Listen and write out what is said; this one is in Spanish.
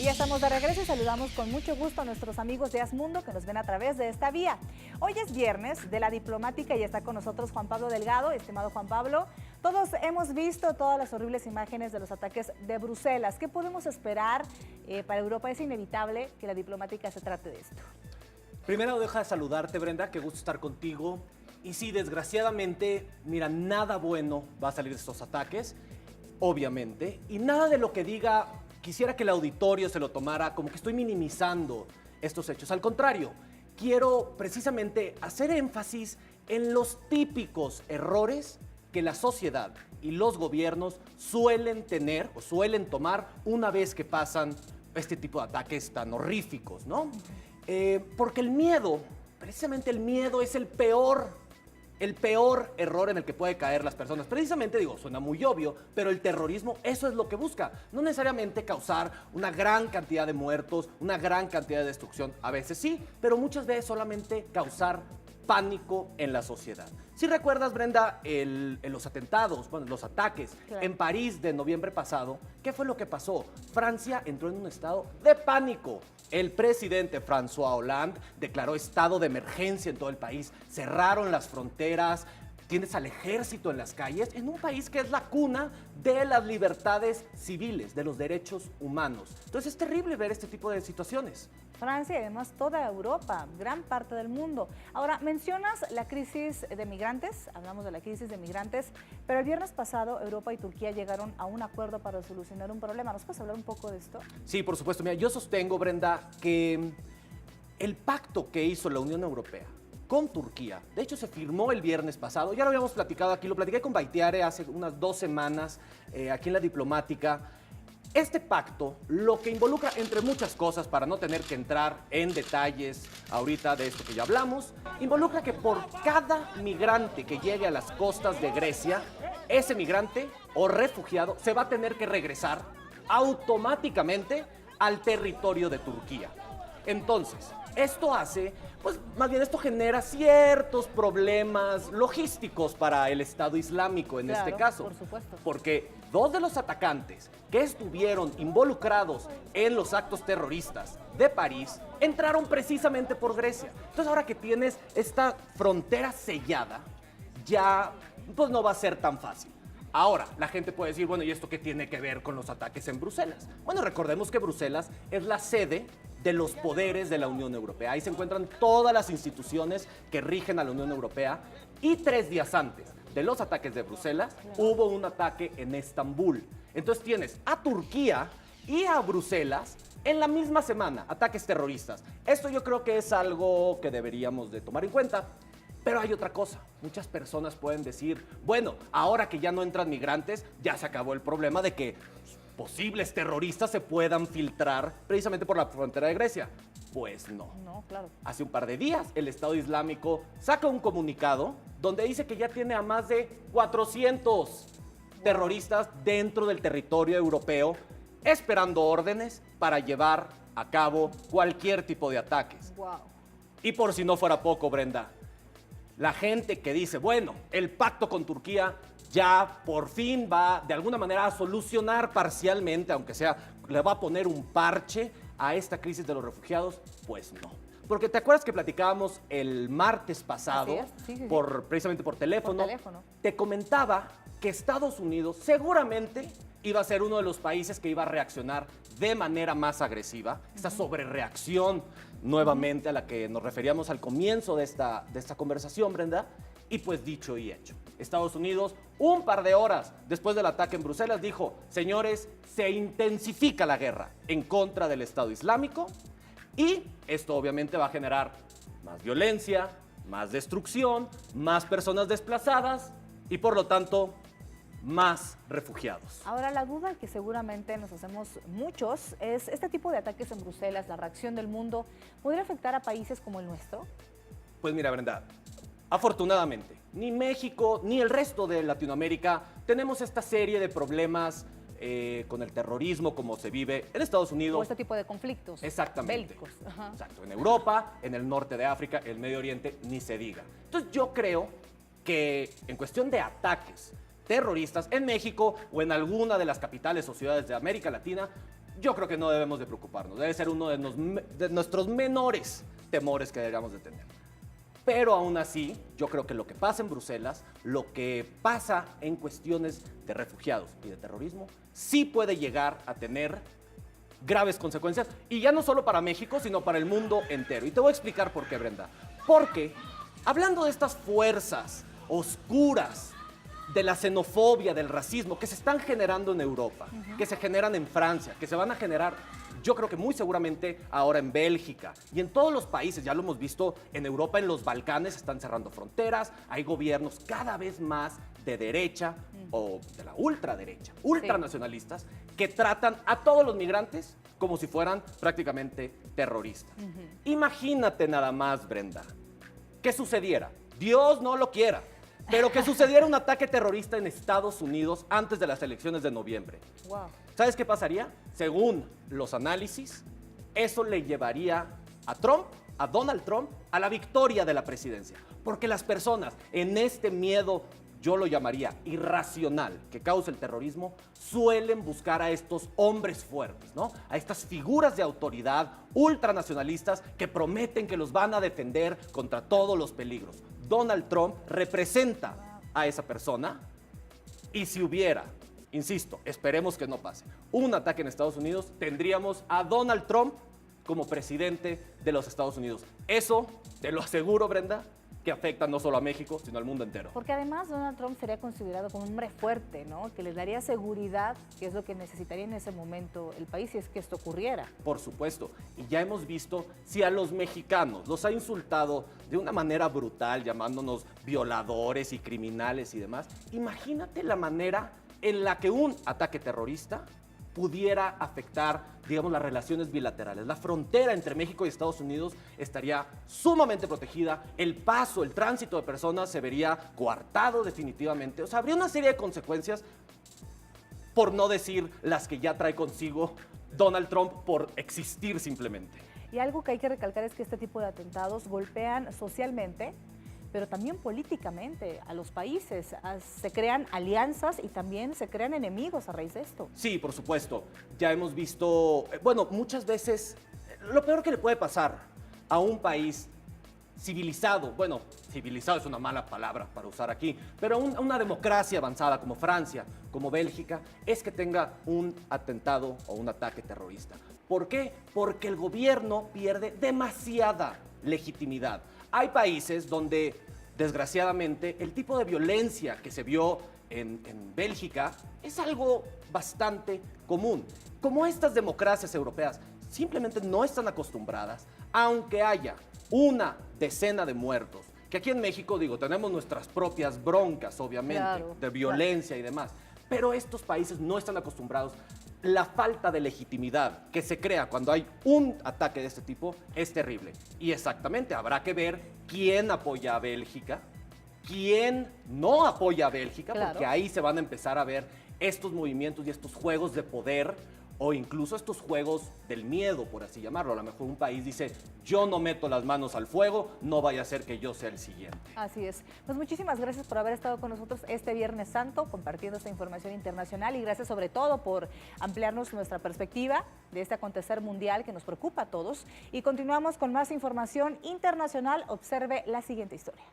ya estamos de regreso y saludamos con mucho gusto a nuestros amigos de Asmundo que nos ven a través de esta vía. Hoy es viernes de la diplomática y está con nosotros Juan Pablo Delgado. Estimado Juan Pablo, todos hemos visto todas las horribles imágenes de los ataques de Bruselas. ¿Qué podemos esperar para Europa? Es inevitable que la diplomática se trate de esto. Primero deja de saludarte, Brenda, qué gusto estar contigo. Y sí, desgraciadamente, mira, nada bueno va a salir de estos ataques, obviamente, y nada de lo que diga quisiera que el auditorio se lo tomara como que estoy minimizando estos hechos. Al contrario, quiero precisamente hacer énfasis en los típicos errores que la sociedad y los gobiernos suelen tener o suelen tomar una vez que pasan este tipo de ataques tan horríficos, ¿no? Porque el miedo, precisamente el miedo es el peor error en el que puede caer las personas. Precisamente, digo, suena muy obvio, pero el terrorismo eso es lo que busca. No necesariamente causar una gran cantidad de muertos, una gran cantidad de destrucción. A veces sí, pero muchas veces solamente causar pánico en la sociedad. Si recuerdas, Brenda, los atentados, bueno, los ataques en París de noviembre pasado, ¿qué fue lo que pasó? Francia entró en un estado de pánico. El presidente François Hollande declaró estado de emergencia en todo el país, cerraron las fronteras, tienes al ejército en las calles, en un país que es la cuna de las libertades civiles, de los derechos humanos. Entonces es terrible ver este tipo de situaciones. Francia y además toda Europa, gran parte del mundo. Ahora, mencionas la crisis de migrantes, hablamos de la crisis de migrantes, pero el viernes pasado Europa y Turquía llegaron a un acuerdo para solucionar un problema. ¿Nos puedes hablar un poco de esto? Sí, por supuesto. Mira, yo sostengo, Brenda, que el pacto que hizo la Unión Europea con Turquía, de hecho se firmó el viernes pasado, ya lo habíamos platicado aquí, lo platiqué con Baitiare hace unas 2 semanas aquí en La Diplomática. Este pacto, lo que involucra, entre muchas cosas, para no tener que entrar en detalles ahorita de esto que ya hablamos, involucra que por cada migrante que llegue a las costas de Grecia, ese migrante o refugiado se va a tener que regresar automáticamente al territorio de Turquía. Entonces, esto hace, pues más bien esto genera ciertos problemas logísticos para el Estado Islámico en este caso. Por supuesto. Porque 2 de los atacantes que estuvieron involucrados en los actos terroristas de París entraron precisamente por Grecia. Entonces ahora que tienes esta frontera sellada, ya pues no va a ser tan fácil. Ahora, la gente puede decir, bueno, ¿y esto qué tiene que ver con los ataques en Bruselas? Bueno, recordemos que Bruselas es la sede de los poderes de la Unión Europea. Ahí se encuentran todas las instituciones que rigen a la Unión Europea. Y 3 días antes de los ataques de Bruselas, hubo un ataque en Estambul. Entonces tienes a Turquía y a Bruselas en la misma semana, ataques terroristas. Esto yo creo que es algo que deberíamos de tomar en cuenta. Pero hay otra cosa, muchas personas pueden decir, bueno, ahora que ya no entran migrantes, ya se acabó el problema de que posibles terroristas se puedan filtrar precisamente por la frontera de Grecia. Pues no. No, claro. Hace un par de días el Estado Islámico saca un comunicado donde dice que ya tiene a más de 400 terroristas dentro del territorio europeo esperando órdenes para llevar a cabo cualquier tipo de ataques. Wow. Y por si no fuera poco, Brenda, la gente que dice, bueno, el pacto con Turquía ya por fin va de alguna manera a solucionar parcialmente, aunque sea, le va a poner un parche a esta crisis de los refugiados, pues no. Porque te acuerdas que platicábamos el martes pasado, sí. precisamente por teléfono, teléfono. te comentaba que Estados Unidos seguramente iba a ser uno de los países que iba a reaccionar de manera más agresiva, esta sobrereacción nuevamente a la que nos referíamos al comienzo de esta conversación, Brenda, y pues dicho y hecho. Estados Unidos, un par de horas después del ataque en Bruselas, dijo, señores, se intensifica la guerra en contra del Estado Islámico y esto obviamente va a generar más violencia, más destrucción, más personas desplazadas y por lo tanto más refugiados. Ahora, la duda que seguramente nos hacemos muchos es, ¿este tipo de ataques en Bruselas, la reacción del mundo, podría afectar a países como el nuestro? Pues mira, Brenda, afortunadamente, ni México ni el resto de Latinoamérica tenemos esta serie de problemas con el terrorismo como se vive en Estados Unidos. O este tipo de conflictos. Exactamente. Bélicos. Ajá. Exacto. En Europa, en el norte de África, el Medio Oriente, ni se diga. Entonces yo creo que en cuestión de ataques terroristas en México o en alguna de las capitales o ciudades de América Latina, yo creo que no debemos de preocuparnos. Debe ser uno de nuestros menores temores que deberíamos de tener. Pero aún así, yo creo que lo que pasa en Bruselas, lo que pasa en cuestiones de refugiados y de terrorismo, sí puede llegar a tener graves consecuencias, y ya no solo para México, sino para el mundo entero. Y te voy a explicar por qué, Brenda. Porque, hablando de estas fuerzas oscuras, de la xenofobia, del racismo, que se están generando en Europa, que se generan en Francia, que se van a generar, yo creo que muy seguramente ahora en Bélgica y en todos los países, ya lo hemos visto en Europa, en los Balcanes, están cerrando fronteras, hay gobiernos cada vez más de derecha o de la ultraderecha, ultranacionalistas, que tratan a todos los migrantes como si fueran prácticamente terroristas. Imagínate nada más, Brenda, que sucediera, Dios no lo quiera, pero que sucediera un ataque terrorista en Estados Unidos antes de las elecciones de noviembre. Wow. ¿Sabes qué pasaría? Según los análisis, eso le llevaría a Trump, a Donald Trump, a la victoria de la presidencia. Porque las personas en este miedo, yo lo llamaría irracional, que causa el terrorismo, suelen buscar a estos hombres fuertes, ¿no? A estas figuras de autoridad ultranacionalistas que prometen que los van a defender contra todos los peligros. Donald Trump representa a esa persona, y si hubiera, insisto, esperemos que no pase, un ataque en Estados Unidos, tendríamos a Donald Trump como presidente de los Estados Unidos. Eso, te lo aseguro, Brenda, que afecta no solo a México, sino al mundo entero. Porque además Donald Trump sería considerado como un hombre fuerte, ¿no? Que les daría seguridad, que es lo que necesitaría en ese momento el país si es que esto ocurriera. Por supuesto, y ya hemos visto, si a los mexicanos los ha insultado de una manera brutal, llamándonos violadores y criminales y demás, imagínate la manera en la que un ataque terrorista pudiera afectar, digamos, las relaciones bilaterales. La frontera entre México y Estados Unidos estaría sumamente protegida, el paso, el tránsito de personas se vería coartado definitivamente. O sea, habría una serie de consecuencias, por no decir las que ya trae consigo Donald Trump por existir simplemente. Y algo que hay que recalcar es que este tipo de atentados golpean socialmente, pero también políticamente a los países. Se crean alianzas y también se crean enemigos a raíz de esto. Sí, por supuesto. Ya hemos visto, bueno, muchas veces lo peor que le puede pasar a un país civilizado, bueno, civilizado es una mala palabra para usar aquí, pero una democracia avanzada como Francia, como Bélgica, es que tenga un atentado o un ataque terrorista. ¿Por qué? Porque el gobierno pierde demasiada legitimidad. Hay países donde, desgraciadamente, el tipo de violencia que se vio en Bélgica es algo bastante común. Como estas democracias europeas simplemente no están acostumbradas, aunque haya una decena de muertos, que aquí en México, digo, tenemos nuestras propias broncas, obviamente, claro, de violencia y demás, pero estos países no están acostumbrados. La falta de legitimidad que se crea cuando hay un ataque de este tipo es terrible. Y exactamente, habrá que ver quién apoya a Bélgica, quién no apoya a Bélgica, claro, porque ahí se van a empezar a ver estos movimientos y estos juegos de poder, o incluso estos juegos del miedo, por así llamarlo. A lo mejor un país dice, yo no meto las manos al fuego, no vaya a ser que yo sea el siguiente. Así es. Pues muchísimas gracias por haber estado con nosotros este Viernes Santo, compartiendo esta información internacional, y gracias sobre todo por ampliarnos nuestra perspectiva de este acontecer mundial que nos preocupa a todos. Y continuamos con más información internacional. Observe la siguiente historia.